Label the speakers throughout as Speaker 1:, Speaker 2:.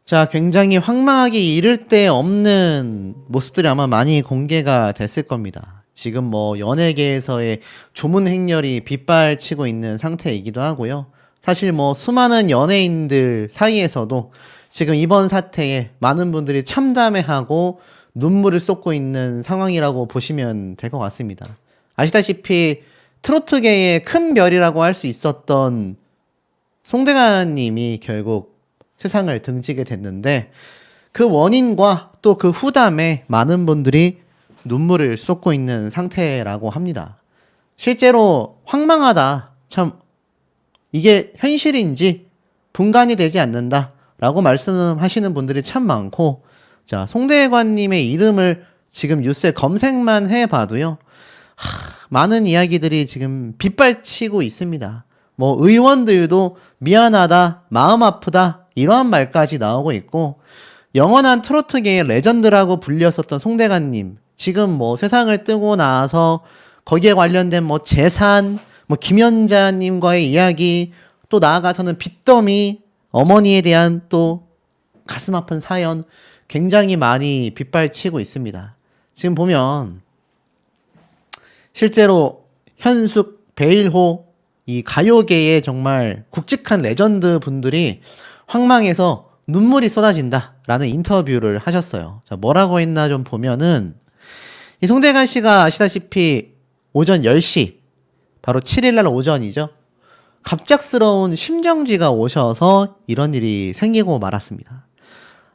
Speaker 1: 자, 굉장히 황망하기 이를 데 없는 모습들이 아마 많이 공개가 됐을 겁니다. 지금 뭐 연예계에서의 조문 행렬이 빗발치고 있는 상태이기도 하고요. 사실 뭐 수많은 연예인들 사이에서도 지금 이번 사태에 많은 분들이 참담해하고 눈물을 쏟고 있는 상황이라고 보시면 될 것 같습니다. 아시다시피 트로트계의 큰 별이라고 할 수 있었던 송대관 님이 결국 세상을 등지게 됐는데 그 원인과 또 그 후담에 많은 분들이 눈물을 쏟고 있는 상태라고 합니다. 실제로 황망하다. 참 이게 현실인지 분간이 되지 않는다 라고 말씀하시는 분들이 참 많고, 자, 송대관님의 이름을 지금 뉴스에 검색만 해봐도요, 많은 이야기들이 지금 빗발치고 있습니다. 뭐 의원들도 미안하다, 마음 아프다 이러한 말까지 나오고 있고, 영원한 트로트계의 레전드라고 불렸었던 송대관님, 지금 뭐 세상을 뜨고 나서 거기에 관련된 뭐 재산, 뭐 김연자님과의 이야기, 또 나아가서는 빚더미, 어머니에 대한 또 가슴 아픈 사연 굉장히 많이 빗발치고 있습니다. 지금 보면 실제로 현숙, 베일호 이 가요계의 정말 굵직한 레전드 분들이 황망해서 눈물이 쏟아진다라는 인터뷰를 하셨어요. 자, 뭐라고 했나 좀 보면은 이 송대관 씨가 아시다시피 오전 10시 바로 7일날 오전이죠. 갑작스러운 심정지가 오셔서 이런 일이 생기고 말았습니다.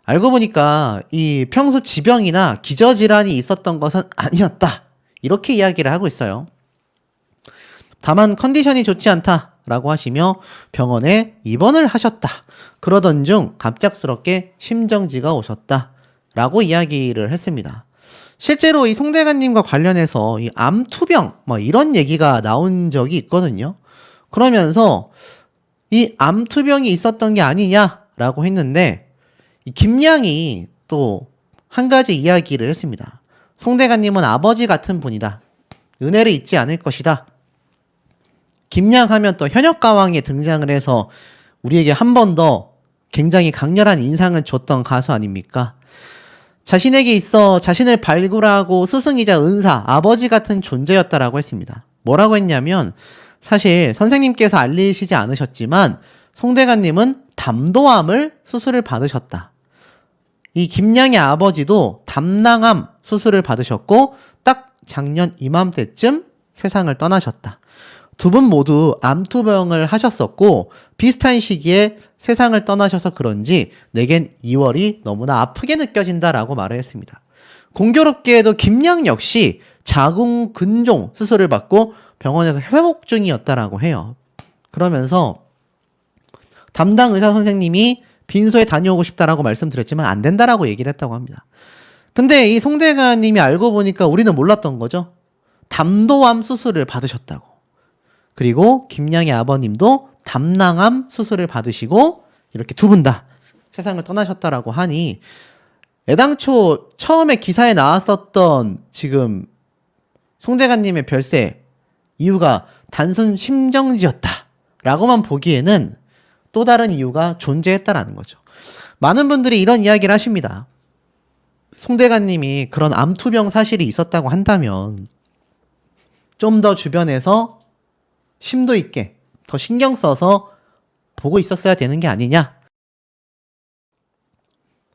Speaker 1: 알고 보니까 이 평소 지병이나 기저질환이 있었던 것은 아니었다. 이렇게 이야기를 하고 있어요. 다만 컨디션이 좋지 않다라고 하시며 병원에 입원을 하셨다. 그러던 중 갑작스럽게 심정지가 오셨다라고 이야기를 했습니다. 실제로 이 송대관님과 관련해서 이 암투병 뭐 이런 얘기가 나온 적이 있거든요. 그러면서 이 암투병이 있었던 게 아니냐라고 했는데 이 김양이 또 한 가지 이야기를 했습니다. 송대관님은 아버지 같은 분이다. 은혜를 잊지 않을 것이다. 김양 하면 또 현역가왕에 등장을 해서 우리에게 한 번 더 굉장히 강렬한 인상을 줬던 가수 아닙니까? 자신에게 있어 자신을 발굴하고 스승이자 은사, 아버지 같은 존재였다라고 했습니다. 뭐라고 했냐면 사실 선생님께서 알리시지 않으셨지만 송대관님은 담도암을 수술을 받으셨다. 이 김양의 아버지도 담낭암 수술을 받으셨고 딱 작년 이맘때쯤 세상을 떠나셨다. 두 분 모두 암투병을 하셨었고 비슷한 시기에 세상을 떠나셔서 그런지 내겐 2월이 너무나 아프게 느껴진다라고 말을 했습니다. 공교롭게도 김양 역시 자궁근종 수술을 받고 병원에서 회복 중이었다라고 해요. 그러면서 담당 의사 선생님이 빈소에 다녀오고 싶다라고 말씀드렸지만 안 된다라고 얘기를 했다고 합니다. 근데 이 송대관 님이 알고 보니까 우리는 몰랐던 거죠. 담도암 수술을 받으셨다고. 그리고 김양의 아버님도 담낭암 수술을 받으시고 이렇게 두 분 다 세상을 떠나셨다라고 하니 애당초 처음에 기사에 나왔었던 지금 송대관님의 별세 이유가 단순 심정지였다라고만 보기에는 또 다른 이유가 존재했다라는 거죠. 많은 분들이 이런 이야기를 하십니다. 송대관님이 그런 암투병 사실이 있었다고 한다면 좀 더 주변에서 심도 있게 더 신경 써서 보고 있었어야 되는 게 아니냐.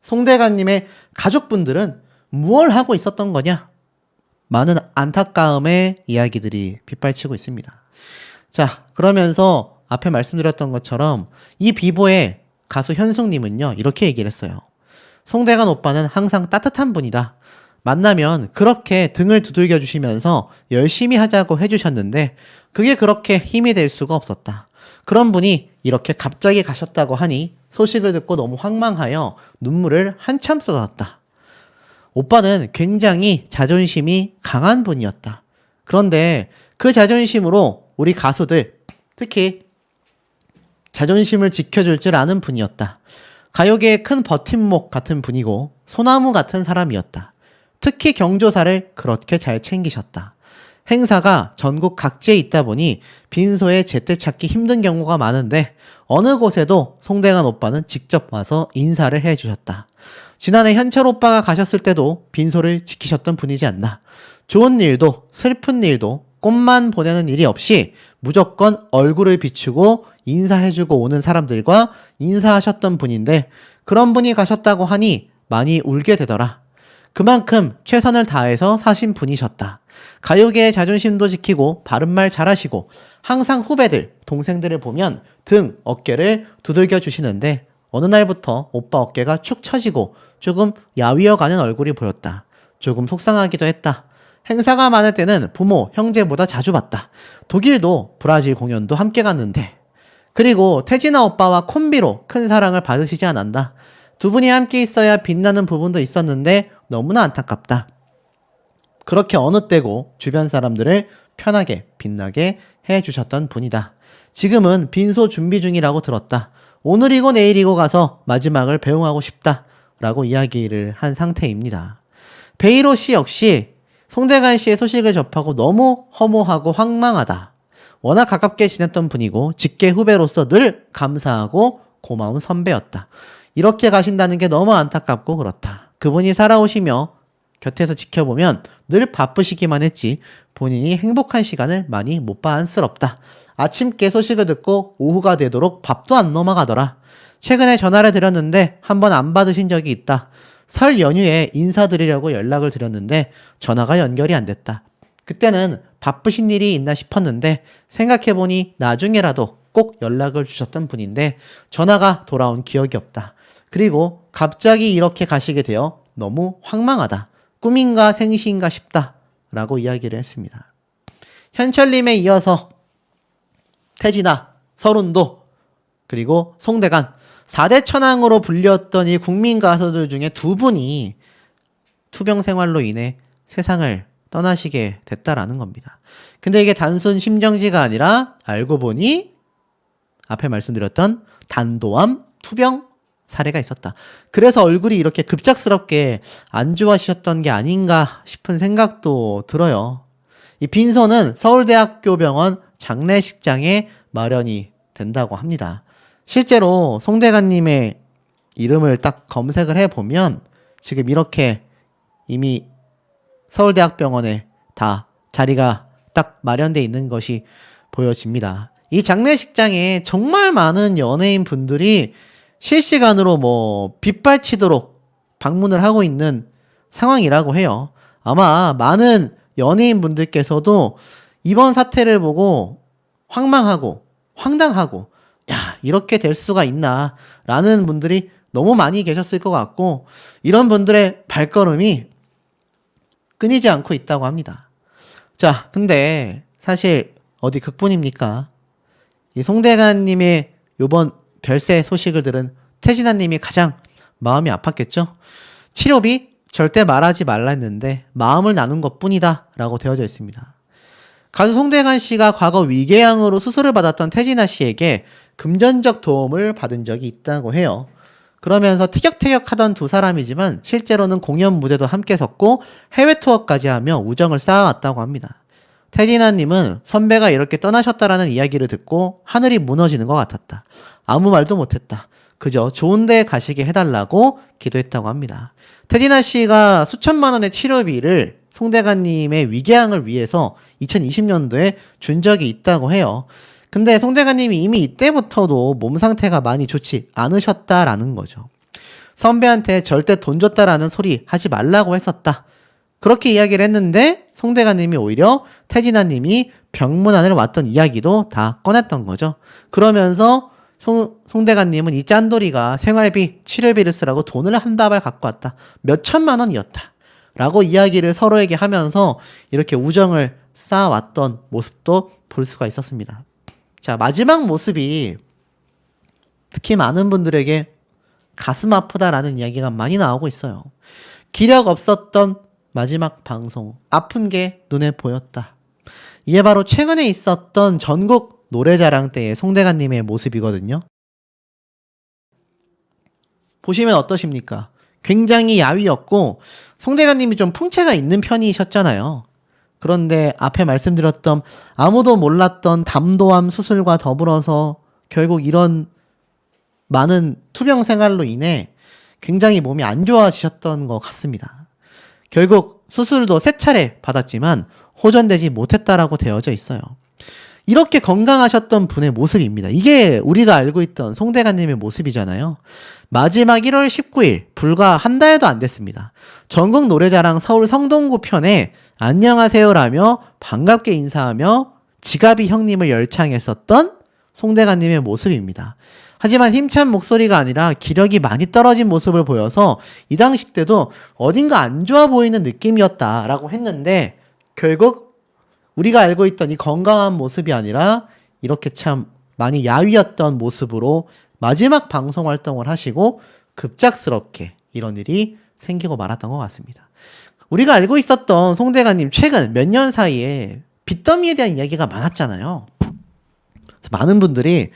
Speaker 1: 송대관님의 가족분들은 무얼 하고 있었던 거냐. 많은 안타까움의 이야기들이 빗발치고 있습니다. 자, 그러면서 앞에 말씀드렸던 것처럼 이 비보의 가수 현숙님은요 이렇게 얘기를 했어요. 송대관 오빠는 항상 따뜻한 분이다. 만나면 그렇게 등을 두들겨 주시면서 열심히 하자고 해주셨는데 그게 그렇게 힘이 될 수가 없었다. 그런 분이 이렇게 갑자기 가셨다고 하니 소식을 듣고 너무 황망하여 눈물을 한참 쏟았다. 오빠는 굉장히 자존심이 강한 분이었다. 그런데 그 자존심으로 우리 가수들 특히 자존심을 지켜줄 줄 아는 분이었다. 가요계의 큰 버팀목 같은 분이고 소나무 같은 사람이었다. 특히 경조사를 그렇게 잘 챙기셨다. 행사가 전국 각지에 있다 보니 빈소에 제때 찾기 힘든 경우가 많은데 어느 곳에도 송대관 오빠는 직접 와서 인사를 해주셨다. 지난해 현철 오빠가 가셨을 때도 빈소를 지키셨던 분이지 않나. 좋은 일도 슬픈 일도 꽃만 보내는 일이 없이 무조건 얼굴을 비추고 인사해주고 오는 사람들과 인사하셨던 분인데 그런 분이 가셨다고 하니 많이 울게 되더라. 그만큼 최선을 다해서 사신 분이셨다. 가요계의 자존심도 지키고 바른말 잘하시고 항상 후배들, 동생들을 보면 등, 어깨를 두들겨 주시는데 어느 날부터 오빠 어깨가 축 처지고 조금 야위어가는 얼굴이 보였다. 조금 속상하기도 했다. 행사가 많을 때는 부모, 형제보다 자주 봤다. 독일도 브라질 공연도 함께 갔는데. 그리고 태진아 오빠와 콤비로 큰 사랑을 받으시지 않았나. 두 분이 함께 있어야 빛나는 부분도 있었는데 너무나 안타깝다. 그렇게 어느 때고 주변 사람들을 편하게 빛나게 해주셨던 분이다. 지금은 빈소 준비 중이라고 들었다. 오늘이고 내일이고 가서 마지막을 배웅하고 싶다 라고 이야기를 한 상태입니다. 베이로 씨 역시 송대관 씨의 소식을 접하고 너무 허무하고 황망하다. 워낙 가깝게 지냈던 분이고 직계 후배로서 늘 감사하고 고마운 선배였다. 이렇게 가신다는 게 너무 안타깝고 그렇다. 그분이 살아오시며 곁에서 지켜보면 늘 바쁘시기만 했지 본인이 행복한 시간을 많이 못 봐 안쓰럽다. 아침께 소식을 듣고 오후가 되도록 밥도 안 넘어가더라. 최근에 전화를 드렸는데 한 번 안 받으신 적이 있다. 설 연휴에 인사드리려고 연락을 드렸는데 전화가 연결이 안 됐다. 그때는 바쁘신 일이 있나 싶었는데 생각해보니 나중에라도 꼭 연락을 주셨던 분인데 전화가 돌아온 기억이 없다. 그리고 갑자기 이렇게 가시게 되어 너무 황망하다. 꿈인가 생시인가 싶다 라고 이야기를 했습니다. 현철님에 이어서 태진아, 서른도, 그리고 송대관 4대 천왕으로 불렸던 이 국민 가수들 중에 두 분이 투병 생활로 인해 세상을 떠나시게 됐다라는 겁니다. 근데 이게 단순 심정지가 아니라 알고 보니 앞에 말씀드렸던 단도암, 투병 사례가 있었다. 그래서 얼굴이 이렇게 급작스럽게 안 좋아지셨던 게 아닌가 싶은 생각도 들어요. 이 빈소는 서울대학교 병원 장례식장에 마련이 된다고 합니다. 실제로 송대관님의 이름을 딱 검색을 해보면 지금 이렇게 이미 서울대학병원에 다 자리가 딱 마련되어 있는 것이 보여집니다. 이 장례식장에 정말 많은 연예인 분들이 실시간으로 뭐 빗발치도록 방문을 하고 있는 상황이라고 해요. 아마 많은 연예인 분들께서도 이번 사태를 보고 황망하고 황당하고 야, 이렇게 될 수가 있나 라는 분들이 너무 많이 계셨을 것 같고 이런 분들의 발걸음이 끊이지 않고 있다고 합니다. 자, 근데 사실 어디 극뿐입니까? 이 송대관님의 요번 별세 소식을 들은 태진아님이 가장 마음이 아팠겠죠? 치료비 절대 말하지 말라 했는데 마음을 나눈 것뿐이다 라고 되어져 있습니다. 가수 송대관 씨가 과거 위궤양으로 수술을 받았던 태진아 씨에게 금전적 도움을 받은 적이 있다고 해요. 그러면서 티격태격하던 두 사람이지만 실제로는 공연 무대도 함께 섰고 해외 투어까지 하며 우정을 쌓아왔다고 합니다. 태진아님은 선배가 이렇게 떠나셨다라는 이야기를 듣고 하늘이 무너지는 것 같았다. 아무 말도 못했다. 그저 좋은 데 가시게 해달라고 기도했다고 합니다. 태진아 씨가 수천만 원의 치료비를 송대관님의 위궤양을 위해서 2020년도에 준 적이 있다고 해요. 근데 송대관님이 이미 이때부터도 몸 상태가 많이 좋지 않으셨다라는 거죠. 선배한테 절대 돈 줬다라는 소리 하지 말라고 했었다. 그렇게 이야기를 했는데 송대관님이 오히려 태진아님이 병문안을 왔던 이야기도 다 꺼냈던 거죠. 그러면서 송대관님은 이 짠돌이가 생활비, 치료비를 쓰라고 돈을 한 다발 갖고 왔다. 몇 천만 원이었다. 라고 이야기를 서로에게 하면서 이렇게 우정을 쌓아왔던 모습도 볼 수가 있었습니다. 자, 마지막 모습이 특히 많은 분들에게 가슴 아프다라는 이야기가 많이 나오고 있어요. 기력 없었던 마지막 방송, 아픈 게 눈에 보였다. 이게 바로 최근에 있었던 전국 노래자랑 때의 송대관님의 모습이거든요. 보시면 어떠십니까? 굉장히 야위였고 송대관님이 좀 풍채가 있는 편이셨잖아요. 그런데 앞에 말씀드렸던 아무도 몰랐던 담도암 수술과 더불어서 결국 이런 많은 투병 생활로 인해 굉장히 몸이 안 좋아지셨던 것 같습니다. 결국 수술도 3차례 받았지만 호전되지 못했다라고 되어져 있어요. 이렇게 건강하셨던 분의 모습입니다. 이게 우리가 알고 있던 송대관님의 모습이잖아요. 마지막 1월 19일, 불과 한 달도 안 됐습니다. 전국 노래자랑 서울 성동구 편에 안녕하세요라며 반갑게 인사하며 지가비 형님을 열창했었던 송대관님의 모습입니다. 하지만 힘찬 목소리가 아니라 기력이 많이 떨어진 모습을 보여서 이 당시 때도 어딘가 안 좋아 보이는 느낌이었다라고 했는데 결국 우리가 알고 있던 이 건강한 모습이 아니라 이렇게 참 많이 야위었던 모습으로 마지막 방송 활동을 하시고 급작스럽게 이런 일이 생기고 말았던 것 같습니다. 우리가 알고 있었던 송대관님 최근 몇 년 사이에 빚더미에 대한 이야기가 많았잖아요. 많은 분들이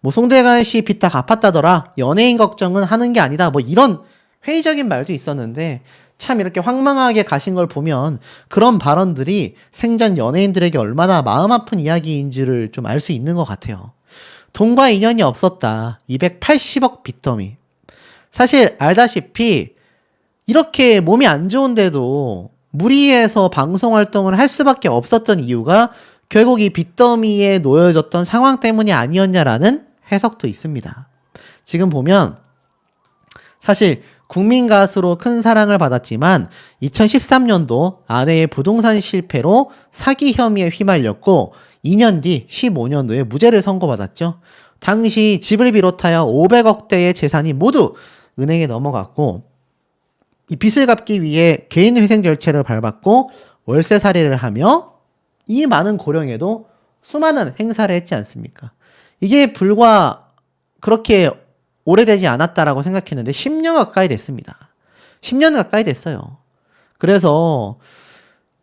Speaker 1: 뭐 송대관 씨 빚 다 갚았다더라, 연예인 걱정은 하는 게 아니다, 뭐 이런 회의적인 말도 있었는데 참 이렇게 황망하게 가신 걸 보면 그런 발언들이 생전 연예인들에게 얼마나 마음 아픈 이야기인지를 좀 알 수 있는 것 같아요. 돈과 인연이 없었다. 280억 빚더미. 사실 알다시피 이렇게 몸이 안 좋은데도 무리해서 방송 활동을 할 수밖에 없었던 이유가 결국 이 빚더미에 놓여졌던 상황 때문이 아니었냐라는 해석도 있습니다. 지금 보면 사실 국민 가수로 큰 사랑을 받았지만 2013년도 아내의 부동산 실패로 사기 혐의에 휘말렸고 2년 뒤 15년도에 무죄를 선고받았죠. 당시 집을 비롯하여 500억대의 재산이 모두 은행에 넘어갔고 이 빚을 갚기 위해 개인회생 절차를 밟았고 월세살이를 하며 이 많은 고령에도 수많은 행사를 했지 않습니까? 이게 불과 그렇게 오래되지 않았다라고 생각했는데 10년 가까이 됐습니다. 10년 가까이 됐어요. 그래서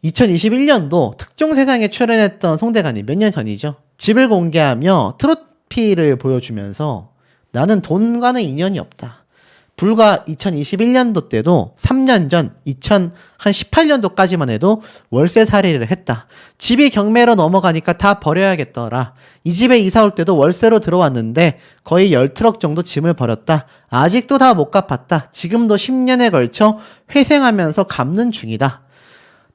Speaker 1: 2021년도 특종세상에 출연했던 송대관이 몇 년 전이죠. 집을 공개하며 트로피를 보여주면서 나는 돈과는 인연이 없다. 불과 2021년도 때도 3년 전 2018년도까지만 해도 월세살이를 했다. 집이 경매로 넘어가니까 다 버려야겠더라. 이 집에 이사 올 때도 월세로 들어왔는데 거의 10트럭 정도 짐을 버렸다. 아직도 다 못 갚았다. 지금도 10년에 걸쳐 회생하면서 갚는 중이다.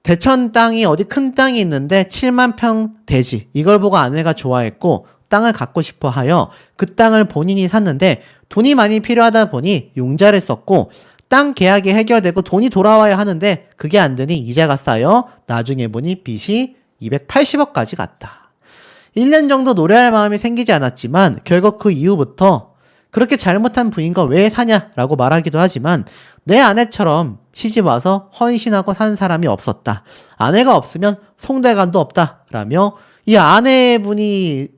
Speaker 1: 대천 땅이 어디 큰 땅이 있는데 7만 평 대지. 이걸 보고 아내가 좋아했고 땅을 갖고 싶어 하여 그 땅을 본인이 샀는데 돈이 많이 필요하다 보니 융자를 썼고 땅 계약이 해결되고 돈이 돌아와야 하는데 그게 안 되니 이자가 쌓여 나중에 보니 빚이 280억까지 갔다. 1년 정도 노래할 마음이 생기지 않았지만 결국 그 이후부터 그렇게 잘못한 부인과 왜 사냐라고 말하기도 하지만 내 아내처럼 시집와서 헌신하고 산 사람이 없었다. 아내가 없으면 송대관도 없다. 라며 이 아내분이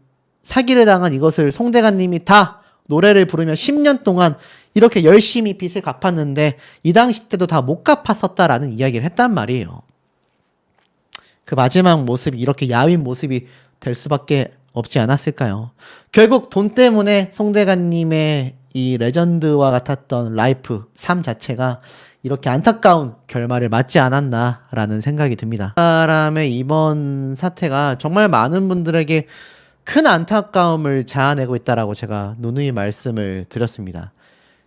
Speaker 1: 사기를 당한 이것을 송대관님이 다 노래를 부르며 10년 동안 이렇게 열심히 빚을 갚았는데 이 당시 때도 다 못 갚았었다라는 이야기를 했단 말이에요. 그 마지막 모습이 이렇게 야윈 모습이 될 수밖에 없지 않았을까요? 결국 돈 때문에 송대관님의 이 레전드와 같았던 라이프, 삶 자체가 이렇게 안타까운 결말을 맞지 않았나라는 생각이 듭니다. 사람의 이번 사태가 정말 많은 분들에게 큰 안타까움을 자아내고 있다라고 제가 누누이 말씀을 드렸습니다.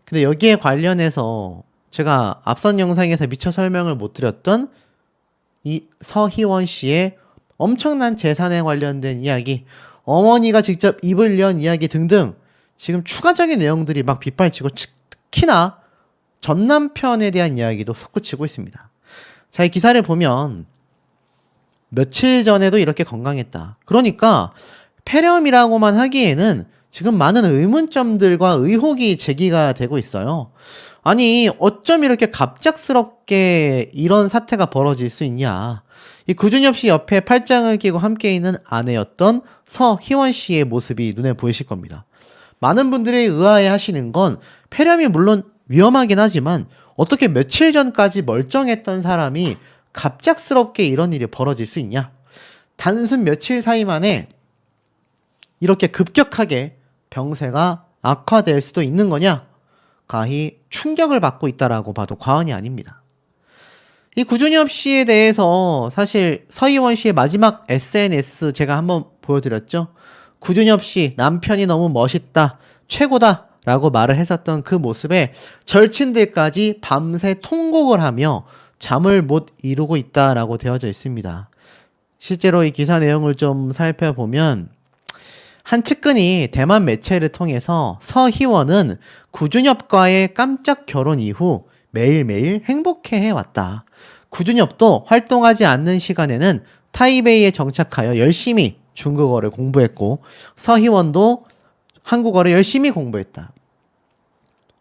Speaker 1: 근데 여기에 관련해서 제가 앞선 영상에서 미처 설명을 못 드렸던 이 서희원 씨의 엄청난 재산에 관련된 이야기, 어머니가 직접 입을 연 이야기 등등 지금 추가적인 내용들이 막 빗발치고 특히나 전 남편에 대한 이야기도 솟구치고 있습니다. 자, 이 기사를 보면 며칠 전에도 이렇게 건강했다. 그러니까 폐렴이라고만 하기에는 지금 많은 의문점들과 의혹이 제기가 되고 있어요. 아니, 어쩜 이렇게 갑작스럽게 이런 사태가 벌어질 수 있냐. 이 구준엽 씨 옆에 팔짱을 끼고 함께 있는 아내였던 서희원 씨의 모습이 눈에 보이실 겁니다. 많은 분들이 의아해 하시는 건 폐렴이 물론 위험하긴 하지만 어떻게 며칠 전까지 멀쩡했던 사람이 갑작스럽게 이런 일이 벌어질 수 있냐. 단순 며칠 사이 만에 이렇게 급격하게 병세가 악화될 수도 있는 거냐? 가히 충격을 받고 있다라고 봐도 과언이 아닙니다. 이 구준엽 씨에 대해서 사실 서희원 씨의 마지막 SNS 제가 한번 보여드렸죠. 구준엽 씨 남편이 너무 멋있다, 최고다 라고 말을 했었던 그 모습에 절친들까지 밤새 통곡을 하며 잠을 못 이루고 있다라고 되어져 있습니다. 실제로 이 기사 내용을 좀 살펴보면 한 측근이 대만 매체를 통해서 서희원은 구준엽과의 깜짝 결혼 이후 매일매일 행복해해왔다. 구준엽도 활동하지 않는 시간에는 타이베이에 정착하여 열심히 중국어를 공부했고 서희원도 한국어를 열심히 공부했다.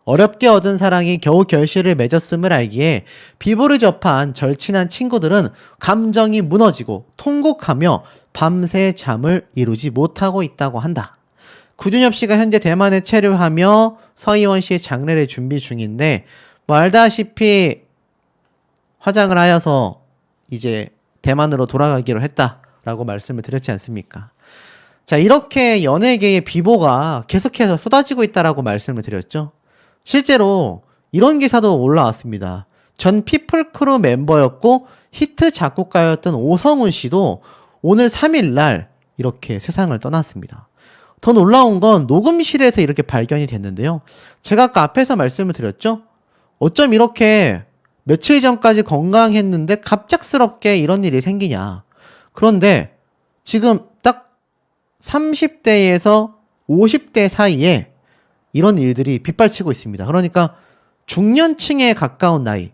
Speaker 1: 어렵게 얻은 사랑이 겨우 결실을 맺었음을 알기에 비보를 접한 절친한 친구들은 감정이 무너지고 통곡하며 밤새 잠을 이루지 못하고 있다고 한다. 구준엽 씨가 현재 대만에 체류하며 서희원 씨의 장례를 준비 중인데 알다시피 화장을 하여서 이제 대만으로 돌아가기로 했다라고 말씀을 드렸지 않습니까? 자, 이렇게 연예계의 비보가 계속해서 쏟아지고 있다라고 말씀을 드렸죠. 실제로 이런 기사도 올라왔습니다. 전 피플크루 멤버였고 히트 작곡가였던 오성훈 씨도 오늘 3일날 이렇게 세상을 떠났습니다. 더 놀라운 건 녹음실에서 이렇게 발견이 됐는데요. 제가 아까 앞에서 말씀을 드렸죠. 어쩜 이렇게 며칠 전까지 건강했는데 갑작스럽게 이런 일이 생기냐. 그런데 지금 딱 30대에서 50대 사이에 이런 일들이 빗발치고 있습니다. 그러니까 중년층에 가까운 나이,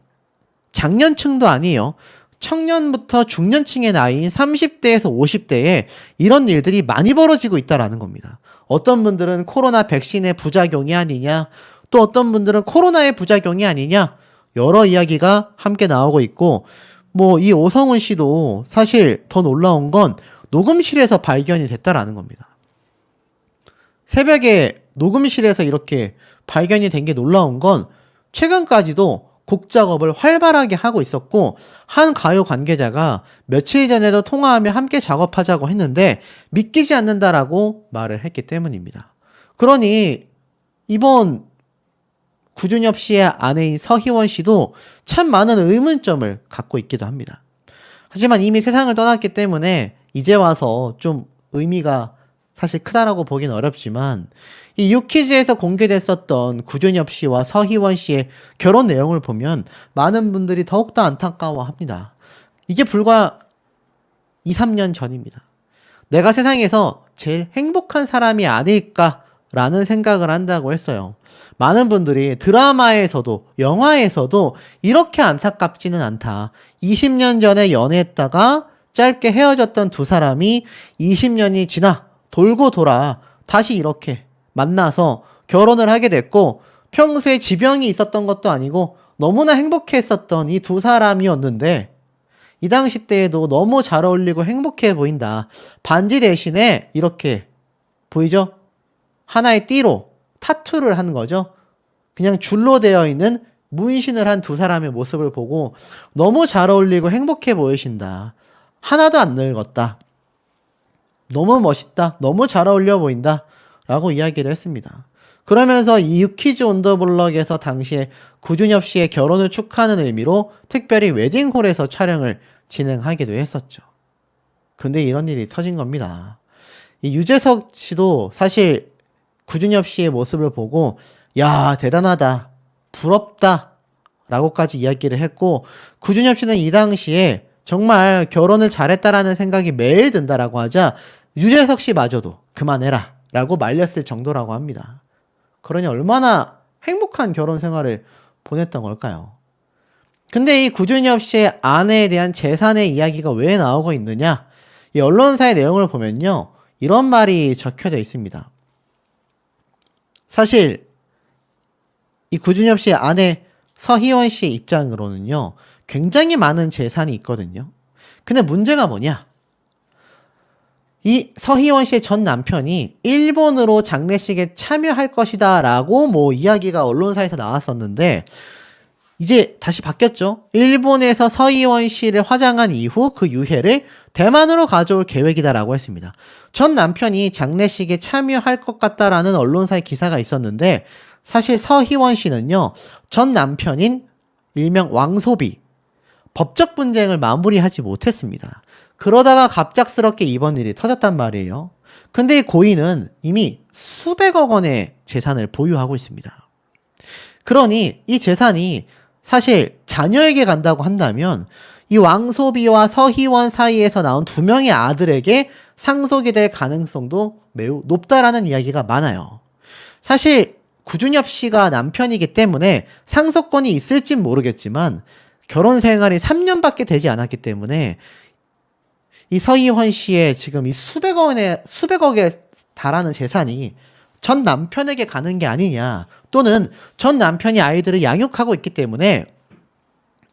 Speaker 1: 장년층도 아니에요. 청년부터 중년층의 나이인 30대에서 50대에 이런 일들이 많이 벌어지고 있다라는 겁니다. 어떤 분들은 코로나 백신의 부작용이 아니냐, 또 어떤 분들은 코로나의 부작용이 아니냐, 여러 이야기가 함께 나오고 있고, 이 오성훈 씨도 사실 더 놀라운 건 녹음실에서 발견이 됐다라는 겁니다. 새벽에 녹음실에서 이렇게 발견이 된 게 놀라운 건 최근까지도 곡 작업을 활발하게 하고 있었고 한 가요 관계자가 며칠 전에도 통화하며 함께 작업하자고 했는데 믿기지 않는다라고 말을 했기 때문입니다. 그러니 이번 구준엽 씨의 아내인 서희원 씨도 참 많은 의문점을 갖고 있기도 합니다. 하지만 이미 세상을 떠났기 때문에 이제 와서 좀 의미가 사실 크다라고 보긴 어렵지만 이 유퀴즈에서 공개됐었던 구준엽 씨와 서희원 씨의 결혼 내용을 보면 많은 분들이 더욱더 안타까워합니다. 이게 불과 2, 3년 전입니다. 내가 세상에서 제일 행복한 사람이 아닐까라는 생각을 한다고 했어요. 많은 분들이 드라마에서도 영화에서도 이렇게 안타깝지는 않다. 20년 전에 연애했다가 짧게 헤어졌던 두 사람이 20년이 지나 돌고 돌아 다시 이렇게 만나서 결혼을 하게 됐고 평소에 지병이 있었던 것도 아니고 너무나 행복했었던 이 두 사람이었는데 이 당시 때에도 너무 잘 어울리고 행복해 보인다. 반지 대신에 이렇게 보이죠? 하나의 띠로 타투를 한 거죠. 그냥 줄로 되어 있는 문신을 한 두 사람의 모습을 보고 너무 잘 어울리고 행복해 보이신다. 하나도 안 늙었다. 너무 멋있다. 너무 잘 어울려 보인다. 라고 이야기를 했습니다. 그러면서 이 유퀴즈 온 더 블럭에서 당시에 구준엽 씨의 결혼을 축하하는 의미로 특별히 웨딩홀에서 촬영을 진행하기도 했었죠. 근데 이런 일이 터진 겁니다. 이 유재석 씨도 사실 구준엽 씨의 모습을 보고 야, 대단하다, 부럽다 라고까지 이야기를 했고 구준엽 씨는 이 당시에 정말 결혼을 잘했다라는 생각이 매일 든다라고 하자 유재석 씨마저도 그만해라 라고 말렸을 정도라고 합니다. 그러니 얼마나 행복한 결혼 생활을 보냈던 걸까요? 근데 이 구준엽 씨의 아내에 대한 재산의 이야기가 왜 나오고 있느냐? 이 언론사의 내용을 보면요, 이런 말이 적혀져 있습니다. 사실 이 구준엽 씨의 아내 서희원 씨의 입장으로는요, 굉장히 많은 재산이 있거든요. 근데 문제가 뭐냐? 이 서희원 씨의 전 남편이 일본으로 장례식에 참여할 것이다 라고 이야기가 언론사에서 나왔었는데 이제 다시 바뀌었죠. 일본에서 서희원 씨를 화장한 이후 그 유해를 대만으로 가져올 계획이다 라고 했습니다. 전 남편이 장례식에 참여할 것 같다라는 언론사의 기사가 있었는데 사실 서희원 씨는요, 전 남편인 일명 왕소비, 법적 분쟁을 마무리하지 못했습니다. 그러다가 갑작스럽게 이번 일이 터졌단 말이에요. 근데 이 고인은 이미 수백억 원의 재산을 보유하고 있습니다. 그러니 이 재산이 사실 자녀에게 간다고 한다면 이 왕소비와 서희원 사이에서 나온 두 명의 아들에게 상속이 될 가능성도 매우 높다라는 이야기가 많아요. 사실 구준엽 씨가 남편이기 때문에 상속권이 있을진 모르겠지만 결혼 생활이 3년밖에 되지 않았기 때문에 이 서희원 씨의 지금 이 수백억에 달하는 재산이 전 남편에게 가는 게 아니냐, 또는 전 남편이 아이들을 양육하고 있기 때문에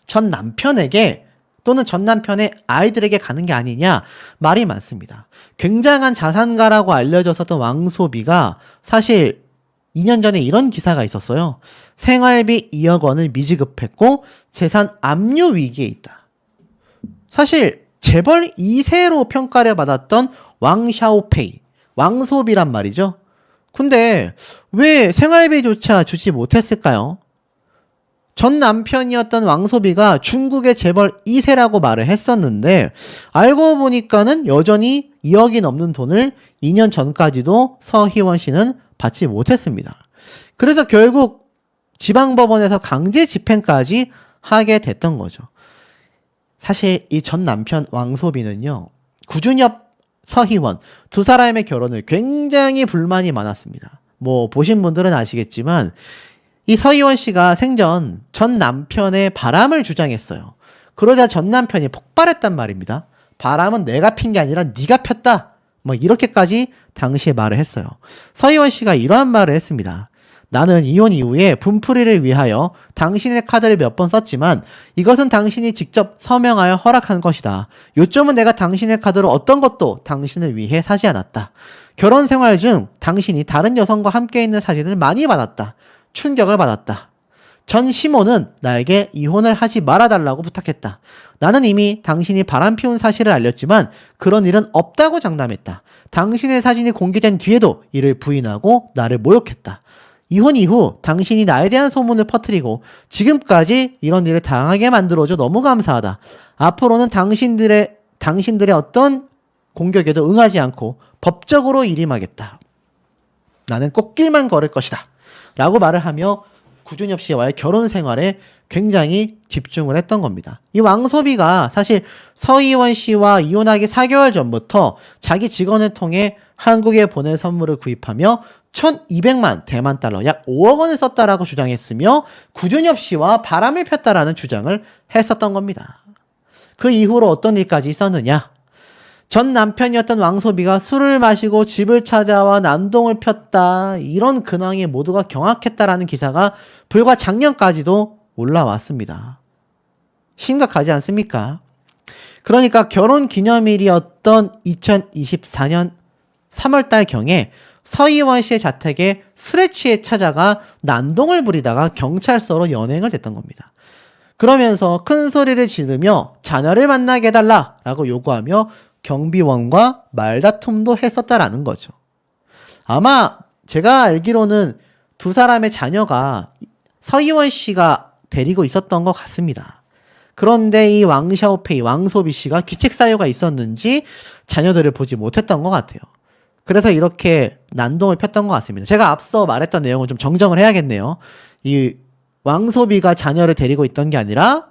Speaker 1: 전 남편에게 또는 전 남편의 아이들에게 가는 게 아니냐 말이 많습니다. 굉장한 자산가라고 알려졌었던 왕소비가 사실 2년 전에 이런 기사가 있었어요. 생활비 2억 원을 미지급했고 재산 압류 위기에 있다. 사실 재벌 2세로 평가를 받았던 왕샤오페이, 왕소비란 말이죠. 근데 왜 생활비조차 주지 못했을까요? 전 남편이었던 왕소비가 중국의 재벌 2세라고 말을 했었는데 알고 보니까는 여전히 2억이 넘는 돈을 2년 전까지도 서희원 씨는 받지 못했습니다. 그래서 결국 지방법원에서 강제 집행까지 하게 됐던 거죠. 사실 이 전 남편 왕소비는요, 구준엽, 서희원 두 사람의 결혼을 굉장히 불만이 많았습니다. 뭐 보신 분들은 아시겠지만 이 서희원 씨가 생전 전 남편의 바람을 주장했어요. 그러자 전 남편이 폭발했단 말입니다. 바람은 내가 핀 게 아니라 네가 폈다. 뭐 이렇게까지 당시에 말을 했어요. 서희원 씨가 이러한 말을 했습니다. 나는 이혼 이후에 분풀이를 위하여 당신의 카드를 몇 번 썼지만 이것은 당신이 직접 서명하여 허락한 것이다. 요점은 내가 당신의 카드로 어떤 것도 당신을 위해 사지 않았다. 결혼 생활 중 당신이 다른 여성과 함께 있는 사진을 많이 받았다. 충격을 받았다. 전 시모는 나에게 이혼을 하지 말아달라고 부탁했다. 나는 이미 당신이 바람 피운 사실을 알렸지만 그런 일은 없다고 장담했다. 당신의 사진이 공개된 뒤에도 이를 부인하고 나를 모욕했다. 이혼 이후 당신이 나에 대한 소문을 퍼뜨리고 지금까지 이런 일을 당하게 만들어줘 너무 감사하다. 앞으로는 당신들의 어떤 공격에도 응하지 않고 법적으로 일임하겠다. 나는 꽃길만 걸을 것이다. 라고 말을 하며 구준엽 씨와의 결혼 생활에 굉장히 집중을 했던 겁니다. 이 왕소비가 사실 서희원 씨와 이혼하기 4개월 전부터 자기 직원을 통해 한국에 보낼 선물을 구입하며 1200만 대만 달러, 약 5억 원을 썼다라고 주장했으며 구준엽 씨와 바람을 폈다라는 주장을 했었던 겁니다. 그 이후로 어떤 일까지 있었느냐? 전 남편이었던 왕소비가 술을 마시고 집을 찾아와 난동을 폈다. 이런 근황에 모두가 경악했다라는 기사가 불과 작년까지도 올라왔습니다. 심각하지 않습니까? 그러니까 결혼 기념일이었던 2024년 3월달 경에 서희원 씨의 자택에 술에 취해 찾아가 난동을 부리다가 경찰서로 연행을 됐던 겁니다. 그러면서 큰 소리를 지르며 자녀를 만나게 해달라라고 요구하며 경비원과 말다툼도 했었다라는 거죠. 아마 제가 알기로는 두 사람의 자녀가 서희원 씨가 데리고 있었던 것 같습니다. 그런데 이 왕샤오페이, 왕소비 씨가 귀책사유가 있었는지 자녀들을 보지 못했던 것 같아요. 그래서 이렇게 난동을 폈던 것 같습니다. 제가 앞서 말했던 내용을 좀 정정을 해야겠네요. 이 왕소비가 자녀를 데리고 있던 게 아니라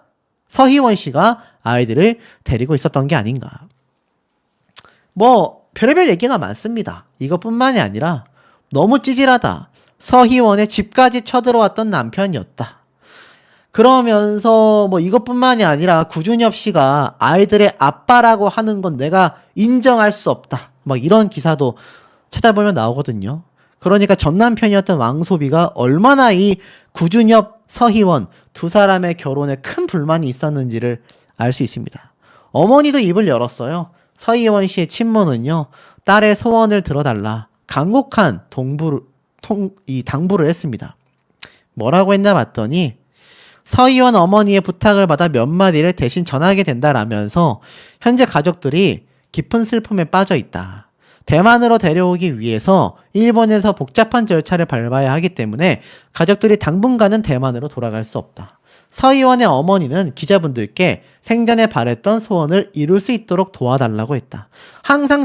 Speaker 1: 서희원 씨가 아이들을 데리고 있었던 게 아닌가. 뭐 별의별 얘기가 많습니다. 이것뿐만이 아니라 너무 찌질하다. 서희원의 집까지 쳐들어왔던 남편이었다. 그러면서 뭐 이것뿐만이 아니라 구준엽 씨가 아이들의 아빠라고 하는 건 내가 인정할 수 없다. 막 이런 기사도 찾아보면 나오거든요. 그러니까 전 남편이었던 왕소비가 얼마나 이 구준엽, 서희원 두 사람의 결혼에 큰 불만이 있었는지를 알 수 있습니다. 어머니도 입을 열었어요. 서희원 씨의 친모는요, 딸의 소원을 들어달라 간곡한 당부를 했습니다. 뭐라고 했나 봤더니 서희원 어머니의 부탁을 받아 몇 마디를 대신 전하게 된다라면서 현재 가족들이 깊은 슬픔에 빠져 있다. 대만으로 데려오기 위해서 일본에서 복잡한 절차를 밟아야 하기 때문에 가족들이 당분간은 대만으로 돌아갈 수 없다. 서희원의 어머니는 기자분들께 생전에 바랬던 소원을 이룰 수 있도록 도와달라고 했다. 항상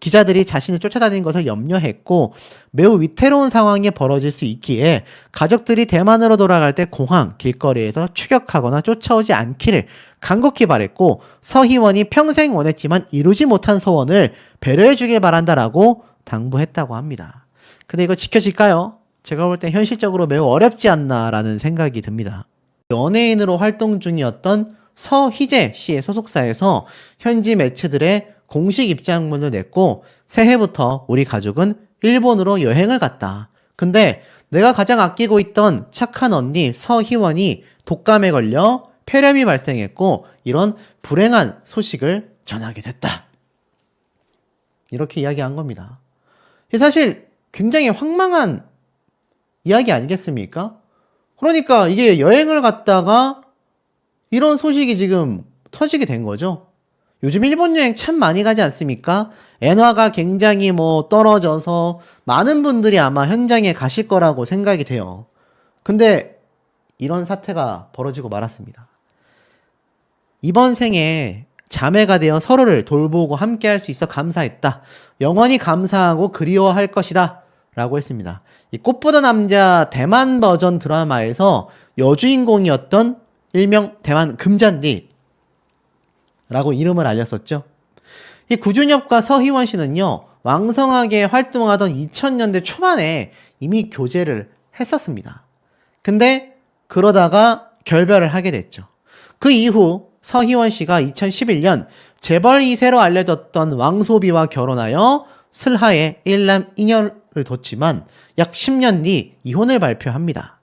Speaker 1: 기자들이 자신을 쫓아다니는 것을 염려했고 매우 위태로운 상황이 벌어질 수 있기에 가족들이 대만으로 돌아갈 때 공항, 길거리에서 추격하거나 쫓아오지 않기를 간곡히 바랬고 서희원이 평생 원했지만 이루지 못한 소원을 배려해 주길 바란다라고 당부했다고 합니다. 근데 이거 지켜질까요? 제가 볼 때 현실적으로 매우 어렵지 않나라는 생각이 듭니다. 연예인으로 활동 중이었던 서희재 씨의 소속사에서 현지 매체들의 공식 입장문을 냈고 새해부터 우리 가족은 일본으로 여행을 갔다. 근데 내가 가장 아끼고 있던 착한 언니 서희원이 독감에 걸려 폐렴이 발생했고 이런 불행한 소식을 전하게 됐다. 이렇게 이야기한 겁니다. 사실 굉장히 황망한 이야기 아니겠습니까? 그러니까 이게 여행을 갔다가 이런 소식이 지금 터지게 된 거죠. 요즘 일본 여행 참 많이 가지 않습니까? 엔화가 굉장히 떨어져서 많은 분들이 아마 현장에 가실 거라고 생각이 돼요. 근데 이런 사태가 벌어지고 말았습니다. 이번 생에 자매가 되어 서로를 돌보고 함께 할 수 있어 감사했다. 영원히 감사하고 그리워할 것이다. 라고 했습니다. 이 꽃보다 남자 대만 버전 드라마에서 여주인공이었던 일명 대만 금잔디 라고 이름을 알렸었죠. 이 구준엽과 서희원 씨는요, 왕성하게 활동하던 2000년대 초반에 이미 교제를 했었습니다. 근데 그러다가 결별을 하게 됐죠. 그 이후 서희원 씨가 2011년 재벌 2세로 알려졌던 왕소비와 결혼하여 슬하에 일남 2녀를 뒀지만 약 10년 뒤 이혼을 발표합니다.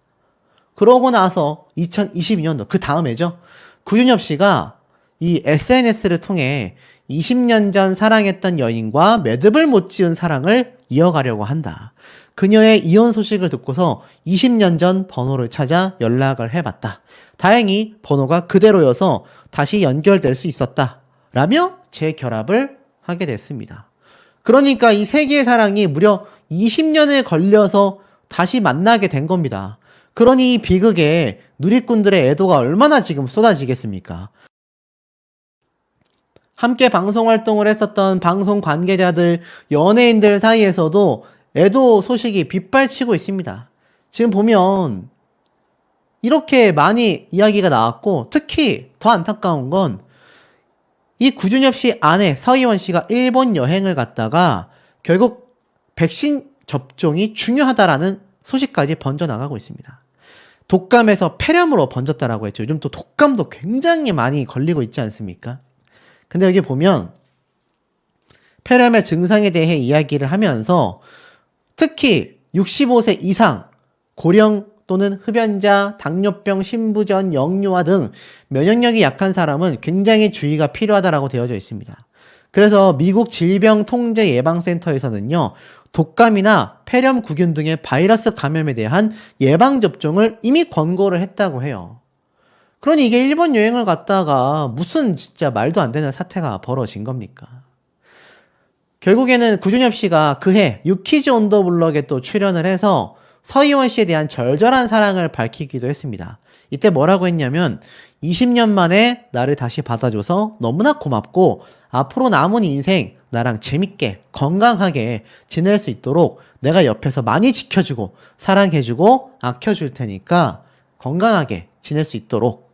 Speaker 1: 그러고 나서 2022년도 그 다음에죠. 구준엽 씨가 이 SNS를 통해 20년 전 사랑했던 여인과 매듭을 못 지은 사랑을 이어가려고 한다. 그녀의 이혼 소식을 듣고서 20년 전 번호를 찾아 연락을 해봤다. 다행히 번호가 그대로여서 다시 연결될 수 있었다. 라며 재결합을 하게 됐습니다. 그러니까 이 세 개의 사랑이 무려 20년을 걸려서 다시 만나게 된 겁니다. 그러니 이 비극에 누리꾼들의 애도가 얼마나 지금 쏟아지겠습니까? 함께 방송 활동을 했었던 방송 관계자들, 연예인들 사이에서도 애도 소식이 빗발치고 있습니다. 지금 보면 이렇게 많이 이야기가 나왔고 특히 더 안타까운 건 이 구준엽 씨 아내 서희원 씨가 일본 여행을 갔다가 결국 백신 접종이 중요하다라는 소식까지 번져나가고 있습니다. 독감에서 폐렴으로 번졌다라고 했죠. 요즘 또 독감도 굉장히 많이 걸리고 있지 않습니까? 근데 여기 보면 폐렴의 증상에 대해 이야기를 하면서 특히 65세 이상 고령 또는 흡연자, 당뇨병, 신부전, 영유아 등 면역력이 약한 사람은 굉장히 주의가 필요하다라고 되어져 있습니다. 그래서 미국 질병통제예방센터에서는요, 독감이나 폐렴구균 등의 바이러스 감염에 대한 예방접종을 이미 권고를 했다고 해요. 그러니 이게 일본 여행을 갔다가 무슨 진짜 말도 안 되는 사태가 벌어진 겁니까? 결국에는 구준엽 씨가 그해 유키즈 온 더 블럭에 또 출연을 해서 서희원 씨에 대한 절절한 사랑을 밝히기도 했습니다. 이때 뭐라고 했냐면 20년 만에 나를 다시 받아줘서 너무나 고맙고 앞으로 남은 인생 나랑 재밌게 건강하게 지낼 수 있도록 내가 옆에서 많이 지켜주고 사랑해주고 아껴줄 테니까 건강하게 지낼 수 있도록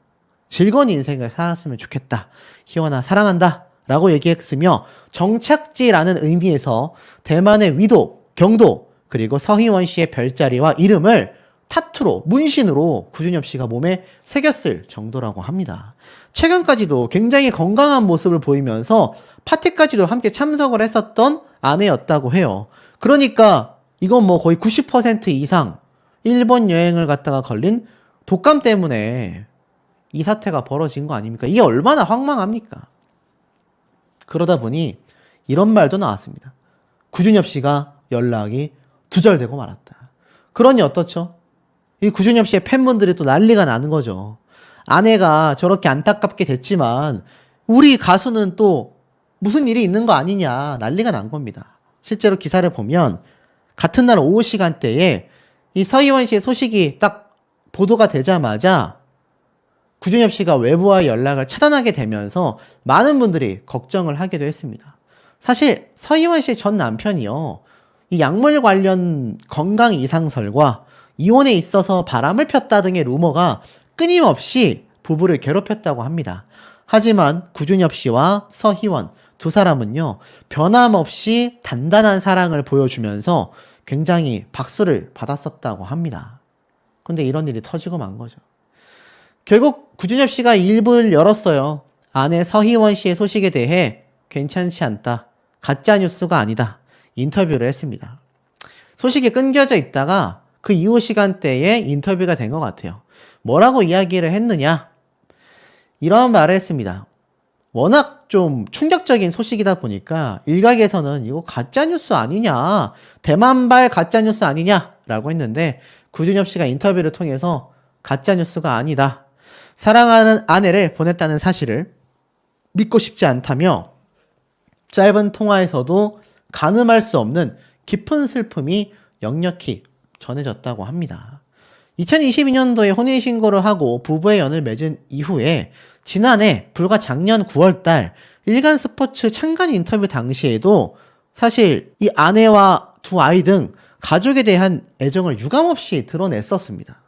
Speaker 1: 즐거운 인생을 살았으면 좋겠다. 희원아 사랑한다 라고 얘기했으며 정착지라는 의미에서 대만의 위도, 경도 그리고 서희원 씨의 별자리와 이름을 타투로, 문신으로 구준엽 씨가 몸에 새겼을 정도라고 합니다. 최근까지도 굉장히 건강한 모습을 보이면서 파티까지도 함께 참석을 했었던 아내였다고 해요. 그러니까 이건 거의 90% 이상 일본 여행을 갔다가 걸린 독감 때문에 이 사태가 벌어진 거 아닙니까? 이게 얼마나 황망합니까? 그러다 보니 이런 말도 나왔습니다. 구준엽 씨가 연락이 두절되고 말았다. 그러니 어떻죠? 이 구준엽 씨의 팬분들이 또 난리가 나는 거죠. 아내가 저렇게 안타깝게 됐지만 우리 가수는 또 무슨 일이 있는 거 아니냐 난리가 난 겁니다. 실제로 기사를 보면 같은 날 오후 시간대에 이 서희원 씨의 소식이 딱 보도가 되자마자 구준엽 씨가 외부와의 연락을 차단하게 되면서 많은 분들이 걱정을 하기도 했습니다. 사실 서희원 씨의 전 남편이요, 이 약물 관련 건강 이상설과 이혼에 있어서 바람을 폈다 등의 루머가 끊임없이 부부를 괴롭혔다고 합니다. 하지만 구준엽 씨와 서희원 두 사람은요, 변함없이 단단한 사랑을 보여주면서 굉장히 박수를 받았었다고 합니다. 근데 이런 일이 터지고 만 거죠. 결국 구준엽 씨가 입을 열었어요. 아내 서희원 씨의 소식에 대해 괜찮지 않다, 가짜뉴스가 아니다, 인터뷰를 했습니다. 소식이 끊겨져 있다가 그 이후 시간대에 인터뷰가 된 것 같아요. 뭐라고 이야기를 했느냐? 이런 말을 했습니다. 워낙 좀 충격적인 소식이다 보니까 일각에서는 이거 가짜뉴스 아니냐, 대만발 가짜뉴스 아니냐 라고 했는데, 구준엽 씨가 인터뷰를 통해서 가짜뉴스가 아니다, 사랑하는 아내를 보냈다는 사실을 믿고 싶지 않다며 짧은 통화에서도 가늠할 수 없는 깊은 슬픔이 역력히 전해졌다고 합니다. 2022년도에 혼인신고를 하고 부부의 연을 맺은 이후에 지난해 불과 작년 9월달 일간스포츠 창간 인터뷰 당시에도 사실 이 아내와 두 아이 등 가족에 대한 애정을 유감없이 드러냈었습니다.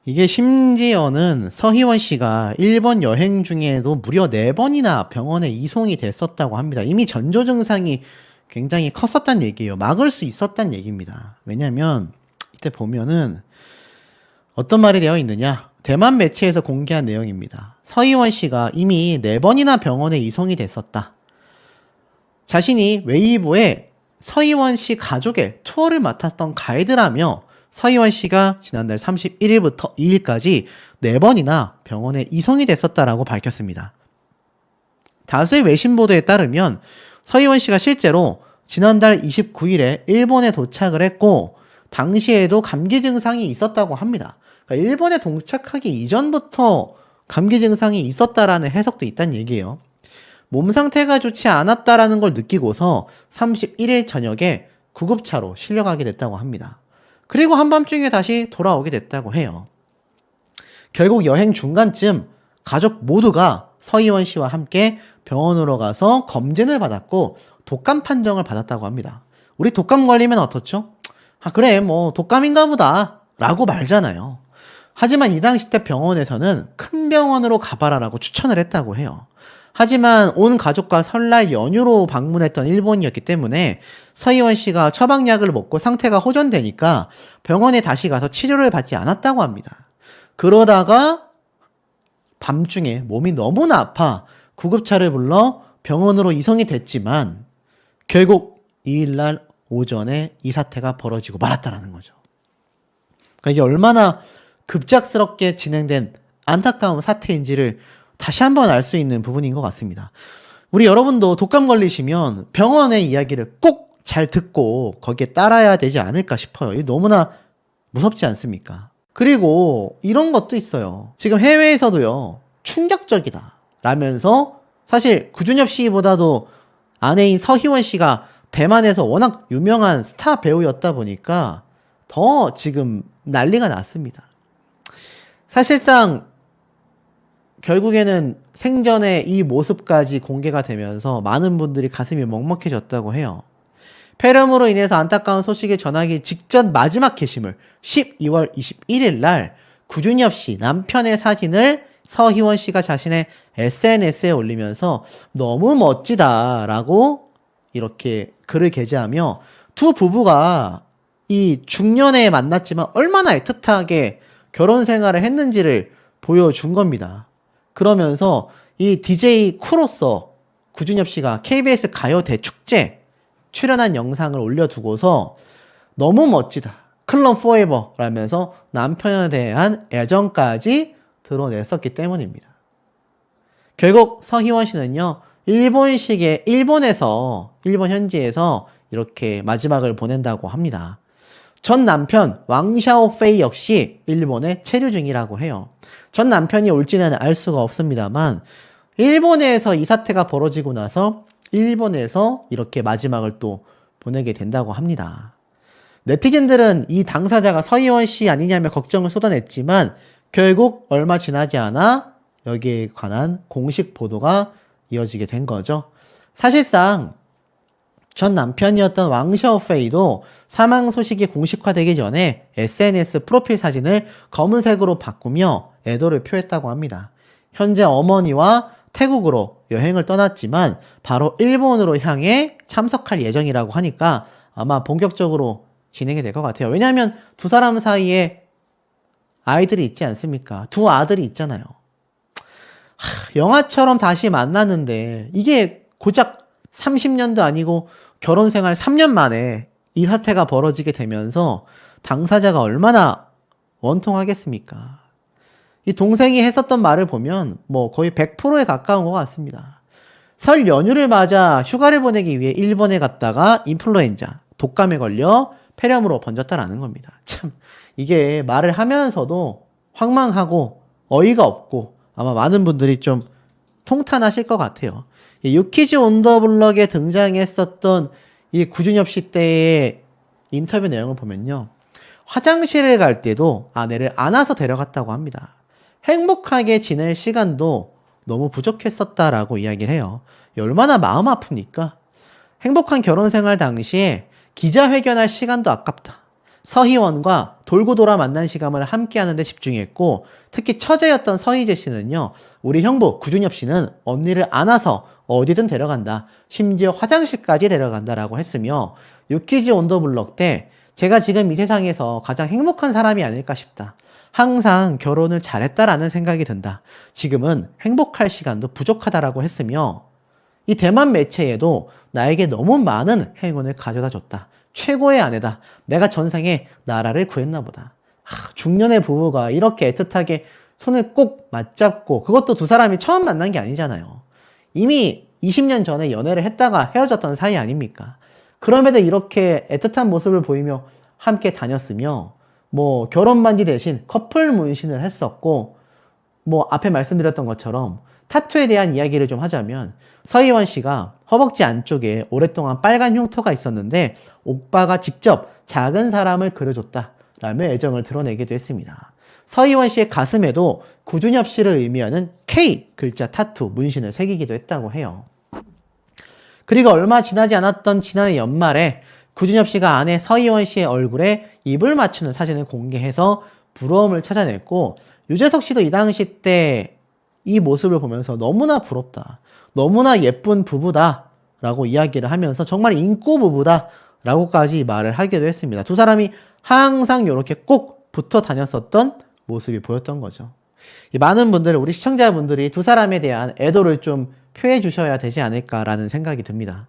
Speaker 1: 이게 심지어는 서희원 씨가 일본 여행 중에도 무려 4번이나 병원에 이송이 됐었다고 합니다. 이미 전조 증상이 굉장히 컸었단 얘기예요. 막을 수 있었단 얘기입니다. 왜냐면 이때 보면은 어떤 말이 되어 있느냐, 대만 매체에서 공개한 내용입니다. 서희원 씨가 이미 4번이나 병원에 이송이 됐었다. 자신이 웨이보에 서희원 씨 가족의 투어를 맡았던 가이드라며 서희원 씨가 지난달 31일부터 2일까지 4번이나 병원에 이송이 됐었다라고 밝혔습니다. 다수의 외신 보도에 따르면 서희원 씨가 실제로 지난달 29일에 일본에 도착을 했고 당시에도 감기 증상이 있었다고 합니다. 그러니까 일본에 도착하기 이전부터 감기 증상이 있었다라는 해석도 있다는 얘기예요. 몸 상태가 좋지 않았다라는 걸 느끼고서 31일 저녁에 구급차로 실려가게 됐다고 합니다. 그리고 한밤중에 다시 돌아오게 됐다고 해요. 결국 여행 중간쯤 가족 모두가 서희원 씨와 함께 병원으로 가서 검진을 받았고 독감 판정을 받았다고 합니다. 우리 독감 걸리면 어떻죠? 아, 그래, 뭐 독감인가 보다 라고 말잖아요. 하지만 이 당시 때 병원에서는 큰 병원으로 가봐라라고 추천을 했다고 해요. 하지만 온 가족과 설날 연휴로 방문했던 일본이었기 때문에 서희원 씨가 처방약을 먹고 상태가 호전되니까 병원에 다시 가서 치료를 받지 않았다고 합니다. 그러다가 밤중에 몸이 너무나 아파 구급차를 불러 병원으로 이송이 됐지만 결국 2일날 오전에 이 사태가 벌어지고 말았다라는 거죠. 그러니까 이게 얼마나 급작스럽게 진행된 안타까운 사태인지를 다시 한번 알 수 있는 부분인 것 같습니다. 우리 여러분도 독감 걸리시면 병원의 이야기를 꼭 잘 듣고 거기에 따라야 되지 않을까 싶어요. 이게 너무나 무섭지 않습니까? 그리고 이런 것도 있어요. 지금 해외에서도요, 충격적이다 라면서 사실 구준엽 씨보다도 아내인 서희원 씨가 대만에서 워낙 유명한 스타 배우였다 보니까 더 지금 난리가 났습니다. 사실상 결국에는 생전에 이 모습까지 공개가 되면서 많은 분들이 가슴이 먹먹해졌다고 해요. 폐렴으로 인해서 안타까운 소식을 전하기 직전 마지막 게시물 12월 21일 날 구준엽 씨 남편의 사진을 서희원 씨가 자신의 SNS에 올리면서 너무 멋지다라고 이렇게 글을 게재하며 두 부부가 이 중년에 만났지만 얼마나 애틋하게 결혼 생활을 했는지를 보여준 겁니다. 그러면서 이 DJ 쿠로서 구준엽 씨가 KBS 가요 대축제 출연한 영상을 올려두고서 너무 멋지다, 클럽 포에버 라면서 남편에 대한 애정까지 드러냈었기 때문입니다. 결국 서희원 씨는요, 일본에서 일본 현지에서 이렇게 마지막을 보낸다고 합니다. 전 남편 왕샤오페이 역시 일본에 체류 중이라고 해요. 전 남편이 올지는 알 수가 없습니다만 일본에서 이 사태가 벌어지고 나서 일본에서 이렇게 마지막을 또 보내게 된다고 합니다. 네티즌들은 이 당사자가 서희원 씨 아니냐며 걱정을 쏟아냈지만 결국 얼마 지나지 않아 여기에 관한 공식 보도가 이어지게 된 거죠. 사실상 전 남편이었던 왕 샤오페이도 사망 소식이 공식화되기 전에 SNS 프로필 사진을 검은색으로 바꾸며 애도를 표했다고 합니다. 현재 어머니와 태국으로 여행을 떠났지만 바로 일본으로 향해 참석할 예정이라고 하니까 아마 본격적으로 진행이 될 것 같아요. 왜냐하면 두 사람 사이에 아이들이 있지 않습니까? 두 아들이 있잖아요. 영화처럼 다시 만났는데 이게 고작 30년도 아니고 결혼 생활 3년 만에 이 사태가 벌어지게 되면서 당사자가 얼마나 원통하겠습니까? 이 동생이 했었던 말을 보면 뭐 거의 100%에 가까운 것 같습니다. 설 연휴를 맞아 휴가를 보내기 위해 일본에 갔다가 인플루엔자, 독감에 걸려 폐렴으로 번졌다라는 겁니다. 참 이게 말을 하면서도 황망하고 어이가 없고 아마 많은 분들이 좀 통탄하실 것 같아요. 이 유키즈 온 더 블럭에 등장했었던 이 구준엽 씨 때의 인터뷰 내용을 보면요. 화장실을 갈 때도 아내를 안아서 데려갔다고 합니다. 행복하게 지낼 시간도 너무 부족했었다라고 이야기를 해요. 얼마나 마음 아픕니까? 행복한 결혼 생활 당시에 기자회견할 시간도 아깝다. 서희원과 돌고 돌아 만난 시간을 함께 하는 데 집중했고 특히 처제였던 서희재 씨는요. 우리 형부 구준엽 씨는 언니를 안아서 어디든 데려간다. 심지어 화장실까지 데려간다라고 했으며 유키즈 온 더 블럭 때 제가 지금 이 세상에서 가장 행복한 사람이 아닐까 싶다. 항상 결혼을 잘했다라는 생각이 든다. 지금은 행복할 시간도 부족하다라고 했으며 이 대만 매체에도 나에게 너무 많은 행운을 가져다 줬다. 최고의 아내다. 내가 전생에 나라를 구했나 보다. 중년의 부부가 이렇게 애틋하게 손을 꼭 맞잡고 그것도 두 사람이 처음 만난 게 아니잖아요. 이미 20년 전에 연애를 했다가 헤어졌던 사이 아닙니까? 그럼에도 이렇게 애틋한 모습을 보이며 함께 다녔으며 뭐 결혼 반지 대신 커플 문신을 했었고 뭐 앞에 말씀드렸던 것처럼 타투에 대한 이야기를 좀 하자면 서희원 씨가 허벅지 안쪽에 오랫동안 빨간 흉터가 있었는데 오빠가 직접 작은 사람을 그려줬다라며 애정을 드러내기도 했습니다. 서희원 씨의 가슴에도 구준엽 씨를 의미하는 K 글자 타투 문신을 새기기도 했다고 해요. 그리고 얼마 지나지 않았던 지난해 연말에 구준엽 씨가 아내 서희원 씨의 얼굴에 입을 맞추는 사진을 공개해서 부러움을 찾아냈고 유재석 씨도 이 당시 때 이 모습을 보면서 너무나 부럽다. 너무나 예쁜 부부다. 라고 이야기를 하면서 정말 인고 부부다. 라고까지 말을 하기도 했습니다. 두 사람이 항상 이렇게 꼭 붙어 다녔었던 모습이 보였던 거죠. 많은 분들, 우리 시청자분들이 두 사람에 대한 애도를 좀 표해 주셔야 되지 않을까라는 생각이 듭니다.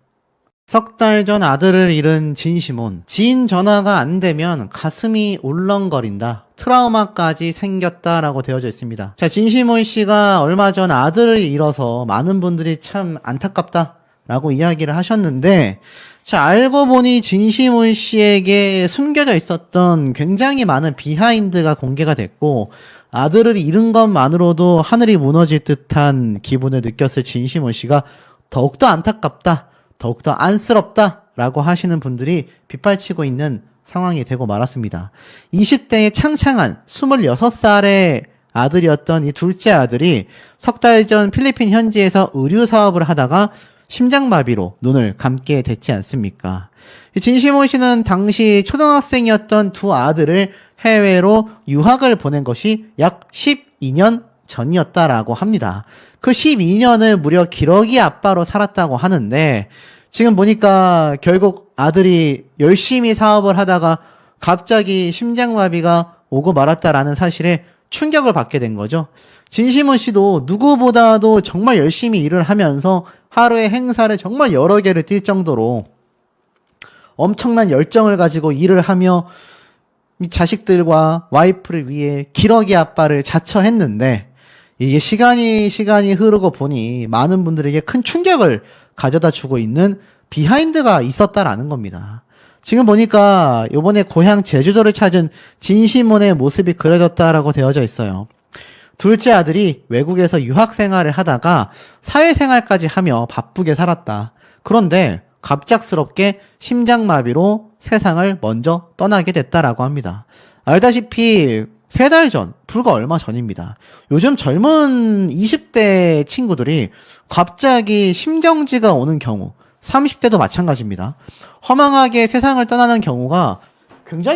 Speaker 1: 석 달 전 아들을 잃은 진시몬. 지인 전화가 안 되면 가슴이 울렁거린다. 트라우마까지 생겼다라고 되어져 있습니다. 자, 진시몬 씨가 얼마 전 아들을 잃어서 많은 분들이 참 안타깝다라고 이야기를 하셨는데, 자, 알고 보니 진시몬 씨에게 숨겨져 있었던 굉장히 많은 비하인드가 공개가 됐고, 아들을 잃은 것만으로도 하늘이 무너질 듯한 기분을 느꼈을 진시몬 씨가 더욱더 안타깝다. 더욱더 안쓰럽다라고 하시는 분들이 빗발치고 있는 상황이 되고 말았습니다. 20대의 창창한 26살의 아들이었던 이 둘째 아들이 석 달 전 필리핀 현지에서 의류 사업을 하다가 심장마비로 눈을 감게 됐지 않습니까? 진시몬 씨는 당시 초등학생이었던 두 아들을 해외로 유학을 보낸 것이 약 12년 전이었다라고 합니다. 그 12년을 무려 기러기 아빠로 살았다고 하는데 지금 보니까 결국 아들이 열심히 사업을 하다가 갑자기 심장마비가 오고 말았다라는 사실에 충격을 받게 된 거죠. 진시몬 씨도 누구보다도 정말 열심히 일을 하면서 하루에 행사를 정말 여러 개를 뛸 정도로 엄청난 열정을 가지고 일을 하며 자식들과 와이프를 위해 기러기 아빠를 자처했는데 이게 시간이 흐르고 보니 많은 분들에게 큰 충격을 가져다 주고 있는 비하인드가 있었다라는 겁니다. 지금 보니까 이번에 고향 제주도를 찾은 진시몬의 모습이 그려졌다라고 되어져 있어요. 둘째 아들이 외국에서 유학 생활을 하다가 사회생활까지 하며 바쁘게 살았다. 그런데 갑작스럽게 심장마비로 세상을 먼저 떠나게 됐다라고 합니다. 알다시피 3달 전, 불과 얼마 전입니다. 요즘 젊은 20대 친구들이 갑자기 심정지가 오는 경우, 30대도 마찬가지입니다. 허망하게 세상을 떠나는 경우가 굉장히